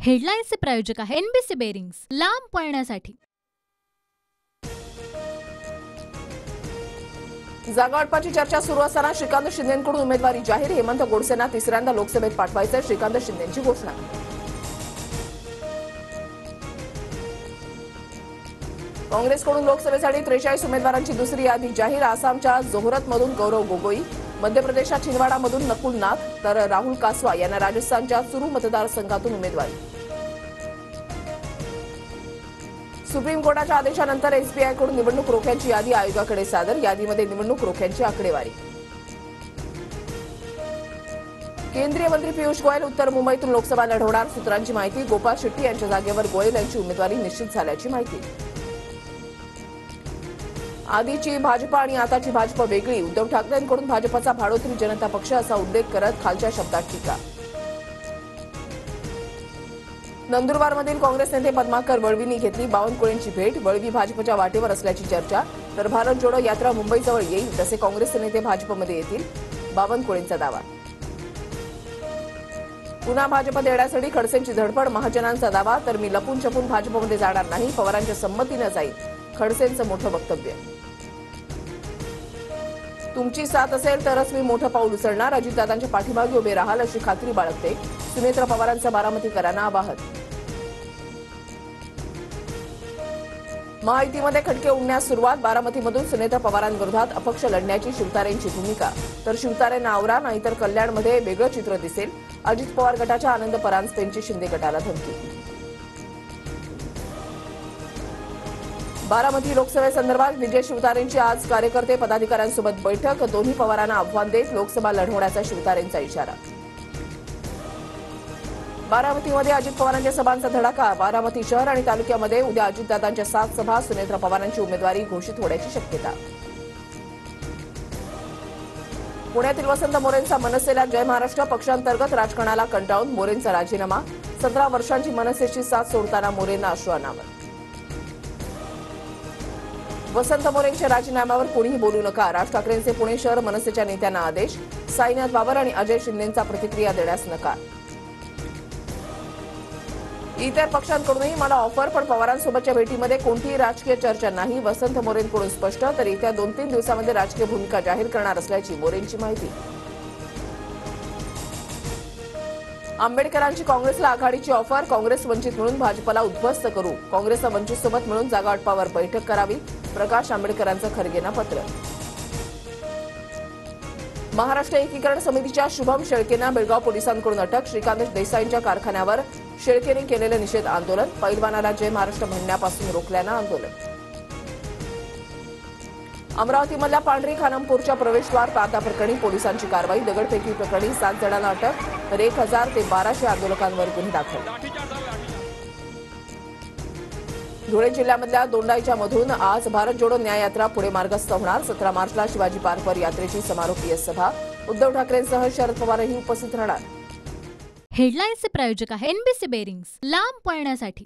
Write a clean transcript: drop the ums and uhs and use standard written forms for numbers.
हेडलाईन्सचे प्रायोजक आहे NBC bearings, लांब पळण्यासाठी। जागावाटपाची चर्चा सुरू असताना श्रीकांत शिंदेंकडून उमेदवारी जाहीर। हेमंत गोडसेंना तिसऱ्यांदा लोकसभेत पाठवायचे, श्रीकांत शिंदेंची घोषणा। काँग्रेसकडून लोकसभेसाठी 43 उमेदवारांची दुसरी यादी जाहीर। आसामच्या जोहरतमधून गौरव गोगोई, मध्य प्रदेशच्या छिंदवाडामधून नकुल नाथ तर राहुल कासवा यांना राजस्थानच्या चुरू मतदारसंघातून उमेदवारी। सुप्रीम कोर्टाच्या आदेशानंतर एसबीआयकडून निवडणूक रोख्यांची यादी आयोगाकडे सादर। यादीमध्ये निवडणूक रोख्यांची आकडेवारी। केंद्रीय मंत्री पियुष गोयल उत्तर मुंबईतून लोकसभा लढवणार, सूत्रांची माहिती। गोपाळ शेट्टी यांच्या जागेवर गोयल यांची उमेदवारी निश्चित झाल्याची माहिती। आधीची भाजप आणि आताची भाजप वेगळी, उद्धव ठाकरेंकडून भाजपचा भाडोत्री जनता पक्ष असा उल्लेख करत खालच्या शब्दात टीका। नंदुरबारमधील काँग्रेस नेते पद्माकर वळवींनी घेतली बावनकुळेंची भेट। वळवी भाजपच्या वाटेवर असल्याची चर्चा, तर भारत जोडो यात्रा मुंबईजवळ येईल तसे काँग्रेसचे नेते भाजपमध्ये येतील, बावनकुळेंचा दावा। पुन्हा भाजपत येण्यासाठी खडसेंची धडपड, महाजनांचा दावा। तर मी लपून छपून भाजपमध्ये जाणार नाही, पवारांच्या संमतीने जाईल, खडसेंचं मोठं वक्तव्य। तुमची साथ असेल तरच मी मोठं पाऊल उचलणार, अजितदादांच्या पाठीमागे उभे राहाल अशी खात्री बाळगते, सुनेत्रा पवारांचं बारामतीकरांना आवाहन। महायुतीमध्ये खटके उडण्यास सुरुवात, बारामतीमधून सुनेत्रा पवारांविरोधात अपक्ष लढण्याची शिवतारेंची भूमिका, तर शिवतारेंना आवरा नाहीतर कल्याणमध्ये वेगळं चित्र दिसेल, अजित पवार गटाच्या आनंद परांजपेंची शिंदे गटाला धमकी। बारामती लोकसभेसंदर्भात विजय शिवतारेंची आज कार्यकर्ते पदाधिकाऱ्यांसोबत बैठक, दोन्ही पवारांना आव्हान देत लोकसभा लढवण्याचा शिवतारेंचा इशारा। बारामतीमध्ये अजित पवारांच्या सभांचा धडाका, बारामती शहर आणि तालुक्यामध्ये उद्या अजितदादांच्या 7 सभा, सुनेत्रा पवारांची उमेदवारी घोषित होण्याची शक्यता। पुण्यातील वसंत मोरेंचा मनसेला जय महाराष्ट्र, पक्षांतर्गत राजकारणाला कंटाळून मोरेंचा राजीनामा, 17 वर्षांची मनसेची साथ सोडताना मोरेंना अश्रू अनावर। वसंत मोरेंच्या राजीनाम्यावर कोणीही बोलू नका, राज ठाकरेंचे पुणे शहर मनसेच्या नेत्यांना आदेश, साईनाथ बाबर आणि अजय शिंदेंचा प्रतिक्रिया देण्यास नकार। इतर पक्षांकडूनही मला ऑफर, पण पवारांसोबतच्या भेटीमध्ये कोणतीही राजकीय चर्चा नाही, वसंत मोरेंकडून स्पष्ट। तर येत्या 2-3 दिवसांमध्ये राजकीय भूमिका जाहीर करणार असल्याची मोरेंची माहिती। आंबेडकरांची काँग्रेसला आघाडीची ऑफर, काँग्रेस वंचित म्हणून भाजपला उद्ध्वस्त करू, काँग्रेसला वंचितसोबत मिळून जागावाटपावर बैठक करावी, प्रकाश आंबेडकरांचं खरगेंना पत्र। महाराष्ट्र एकीकरण समितीच्या शुभम शेळकेंना बेळगाव पोलिसांकडून अटक, श्रीकांत देसाईंच्या कारखान्यावर शेळकेंनी केलेलं निषेध आंदोलन, पैलवानाला जय महाराष्ट्र म्हणण्यापासून रोखल्यानं आंदोलन। अमरावतीमधल्या पांढरी खानमपूरच्या प्रवेशद्वार पाहताप्रकरणी पोलिसांची कारवाई, दगडफेकी प्रकरणी 7 जणांना अटक, तर 1000 ते 1200 आंदोलकांवर गुन्हे दाखल। धुळे जिल्ह्यामधल्या दोंडाईच्या मधून आज भारत जोडो न्याय यात्रा पुढे मार्गस्थ होणार, 17 मार्चला शिवाजी पार्कवर यात्रेची समारोपीय सभा, उद्धव ठाकरेंसह शरद पवारही उपस्थित राहणार। हेडलाईन्सचे प्रायोजक आहे एनबीसी बेरिंग्स, लांब पळण्यासाठी।